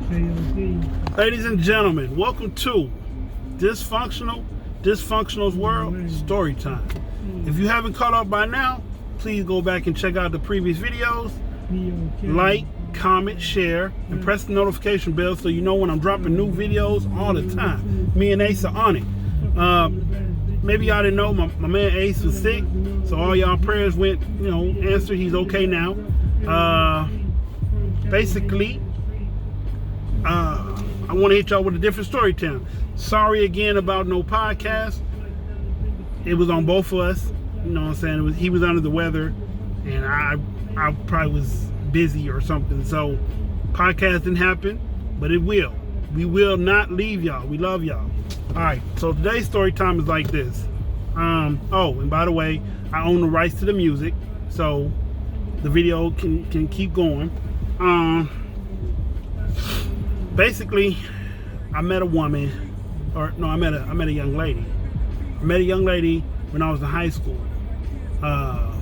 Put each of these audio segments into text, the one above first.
Ladies and gentlemen, welcome to Dysfunctional's World Story Time. If you haven't caught up by now, please go back and check out the previous videos. Like, comment, share, and press the notification bell so you know when I'm dropping new videos all the time. Me and Ace are on it. Maybe y'all didn't know my man Ace was sick, so all y'all prayers went, answered. He's okay now. Basically, I want to hit y'all with a different story time. Sorry again about no podcast. It was on both of us. You know what I'm saying? He was under the weather, and I probably was busy or something. So podcast didn't happen, but it will. We will not leave y'all. We love y'all. All right. So today's story time is like this. Oh, and by the way, I own the rights to the music, so the video can keep going. Basically, I met a woman, or no, I met a young lady. I met a young lady when I was in high school. I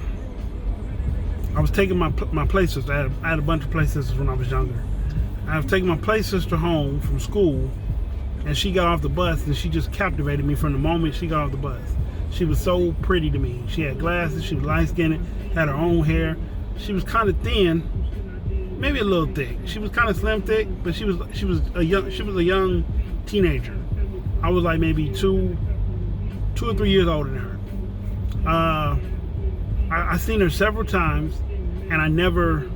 was taking my play sister. I had a bunch of play sisters when I was younger. I was taking my play sister home from school, and she got off the bus, and she just captivated me from the moment she got off the bus. She was so pretty to me. She had glasses. She was light-skinned, had her own hair. She was kind of thin, maybe a little thick. She was kind of slim thick, but she was a young teenager. I was like maybe two or 3 years older than her. I seen her several times, and I never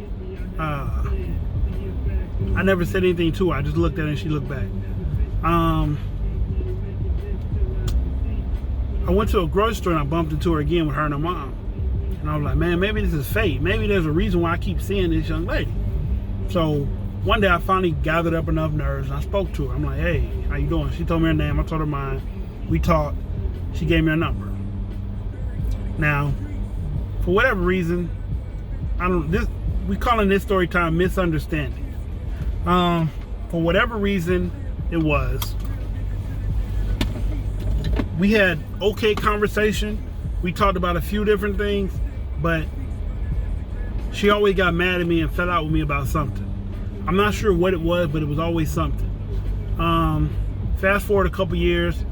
said anything to her. I just looked at her and she looked back. I went to a grocery store and I bumped into her again with her and her mom. And I was like, man, maybe this is fate. Maybe there's a reason why I keep seeing this young lady. So one day I finally gathered up enough nerves and I spoke to her. I'm like, hey, how you doing? She told me her name. I told her mine. We talked. She gave me her number. Now, for whatever reason, we calling this story time Misunderstanding. For whatever reason it was, we had okay conversation. We talked about a few different things, but she always got mad at me and fell out with me about something. I'm not sure what it was, but it was always something. Fast forward a couple years,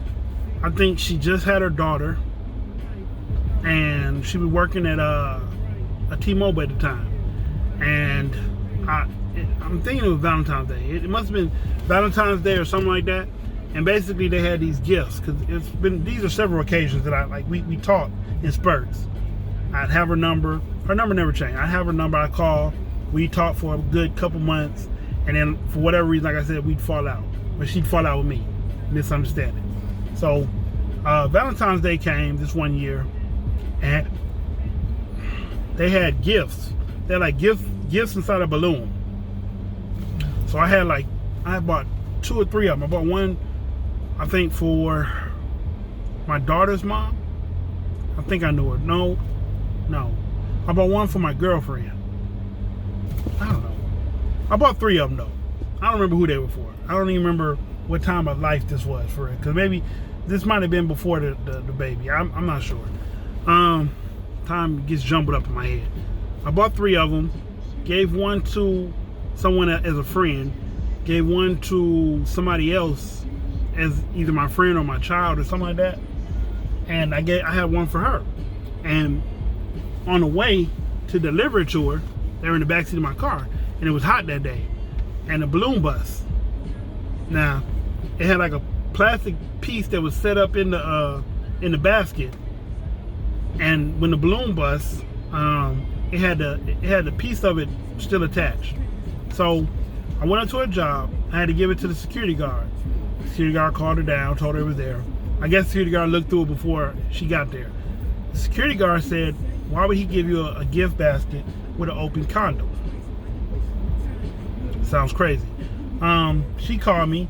I think she just had her daughter, and she was working at a T-Mobile at the time. And I'm thinking it was Valentine's Day. It must have been Valentine's Day or something like that. And basically they had these gifts, because these are several occasions that we talked in spurts. I'd have her number never changed. I'd have her number, I'd call, we'd talk for a good couple months, and then for whatever reason, like I said, we'd fall out. Or she'd fall out with me, misunderstanding. So Valentine's Day came this one year, and they had gifts. They had like gifts inside a balloon. So I bought 2 or 3 of them. I bought one, I think, for my daughter's mom. I think I knew her. No. I bought one for my girlfriend. I don't know. I bought 3 of them though. I don't remember who they were for. I don't even remember what time of life this was for it. Because maybe this might have been before the baby. I'm not sure. Time gets jumbled up in my head. I bought 3 of them. Gave one to someone as a friend. Gave one to somebody else as either my friend or my child or something like that. And I had one for her. And on the way to deliver it to her, they were in the backseat of my car, and it was hot that day. And the balloon bust. Now, it had like a plastic piece that was set up in the basket. And when the balloon bust, it had the piece of it still attached. So I went up to her job. I had to give it to the security guard. The security guard called her down, told her it was there. I guess the security guard looked through it before she got there. The security guard said, why would he give you a gift basket with an open condom? Sounds crazy. She called me,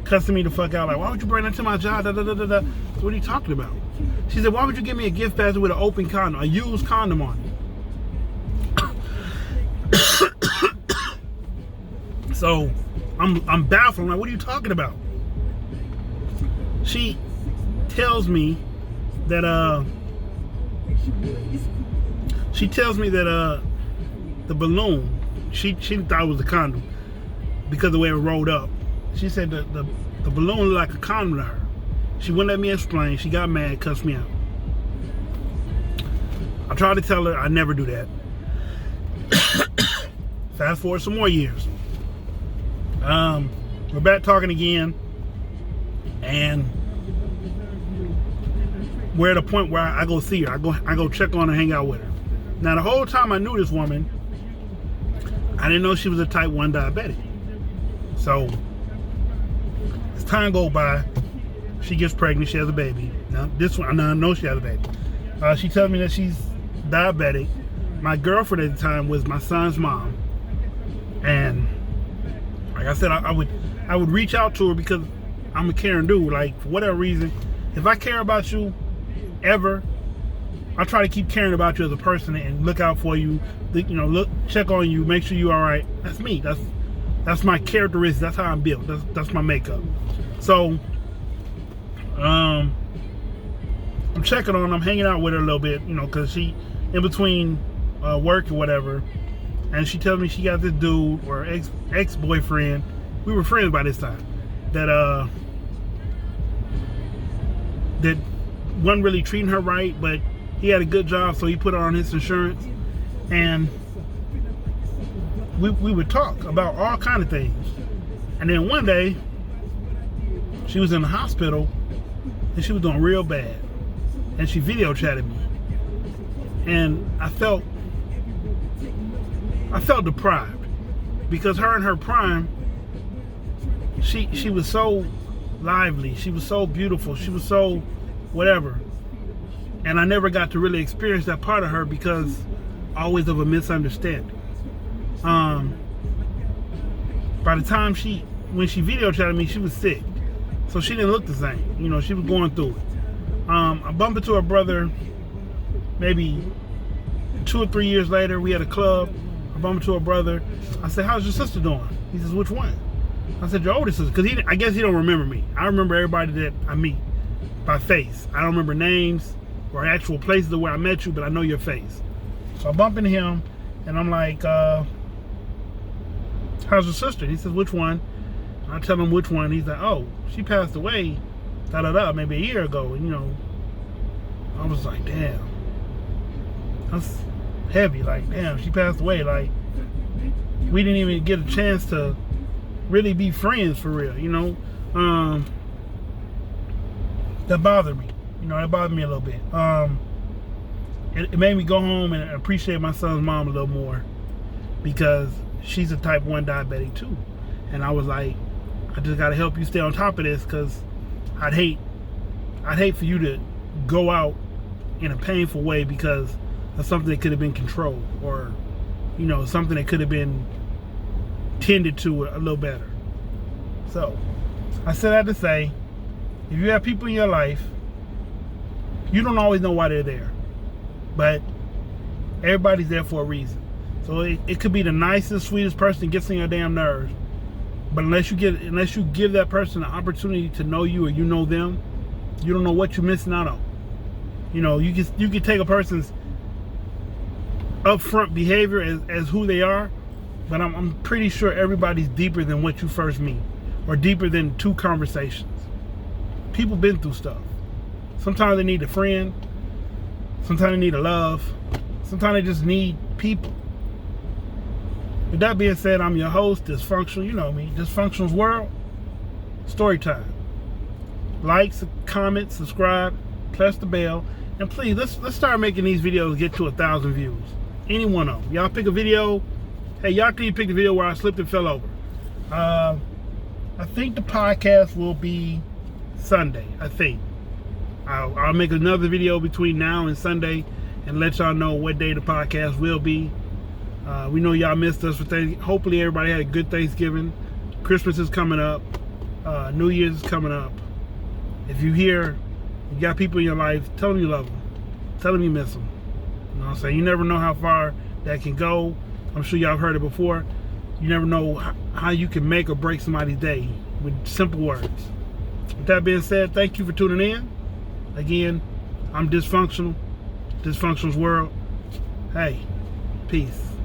cussing me the fuck out, like, why would you bring that to my job? Da, da, da, da, da. So what are you talking about? She said, why would you give me a gift basket with an open condom, a used condom on it? So I'm baffled. I'm like, what are you talking about? She tells me that the balloon, she thought it was a condom. because of the way it rolled up. She said the balloon looked like a condom to her. She wouldn't let me explain. She got mad, cussed me out. I tried to tell her I never do that. Fast forward some more years. We're back talking again, and we're at a point where I go see her. I go check on her, hang out with her. Now, the whole time I knew this woman, I didn't know she was a type 1 diabetic. So, as time goes by, she gets pregnant, she has a baby. Now, I know she has a baby. She tells me that she's diabetic. My girlfriend at the time was my son's mom. And, like I said, I would reach out to her because I'm a caring dude. Like, for whatever reason, if I care about you ever, I try to keep caring about you as a person and look out for you, check on you, make sure you're all right. That's me. That's my characteristics. That's how I'm built. That's my makeup. So, I'm checking on her. I'm hanging out with her a little bit, because she, in between work or whatever, and she tells me she got this dude or ex-boyfriend. We were friends by this time. That wasn't really treating her right, but he had a good job, so he put her on his insurance. And we would talk about all kind of things. And then one day, she was in the hospital, and she was doing real bad. And she video chatted me. And I felt deprived, because her in her prime, she was so lively, she was so beautiful, she was so whatever, and I never got to really experience that part of her because always of a misunderstanding. By the time when she video chatted me, she was sick, so she didn't look the same. She was going through it. I bumped into her brother maybe 2 or 3 years later. We had a club. I bumped into her brother. I said, "How's your sister doing?" He says, "Which one?" I said, "Your oldest sister," because I guess he don't remember me. I remember everybody that I meet by face. I don't remember names or actual places where I met you, but I know your face. So I bump into him, and I'm like, "How's your sister?" He says, "Which one?" I tell him which one. He's like, "Oh, she passed away, maybe a year ago." I was like, "Damn, that's heavy." Like, damn, she passed away. Like, we didn't even get a chance to really be friends for real. That bothered me. It bothered me a little bit. It made me go home and appreciate my son's mom a little more, because she's a type 1 diabetic too. And I was like, I just got to help you stay on top of this, because I'd hate for you to go out in a painful way because of something that could have been controlled, or something that could have been tended to a little better. So I said that to say, if you have people in your life, you don't always know why they're there, but everybody's there for a reason. So it could be the nicest, sweetest person that gets on your damn nerves, but unless you give that person an opportunity to know you, or you know them, you don't know what you're missing out on. You can take a person's upfront behavior as who they are, but I'm pretty sure everybody's deeper than what you first meet, or deeper than 2 conversations. People been through stuff. Sometimes they need a friend, sometimes they need a love, sometimes they just need people. With that being said, I'm your host, Dysfunctional. You know me, Dysfunctional's World, Storytime. Like, comment, subscribe, press the bell, and please, let's start making these videos get to 1,000 views. Any one of them. Y'all pick a video. Hey, y'all can pick the video where I slipped and fell over. I think the podcast will be Sunday. I think I'll make another video between now and Sunday and let y'all know what day the podcast will be. We know y'all missed us for things. Hopefully everybody had a good Thanksgiving. Christmas is coming up. New Year's is coming up. If you got people in your life, tell them you love them. Tell them you miss them. You know what I'm saying? You never know how far that can go. I'm sure y'all have heard it before. You never know how you can make or break somebody's day with simple words. With that being said, thank you for tuning in. Again, I'm Dysfunctional. Dysfunctional's World. Hey, peace.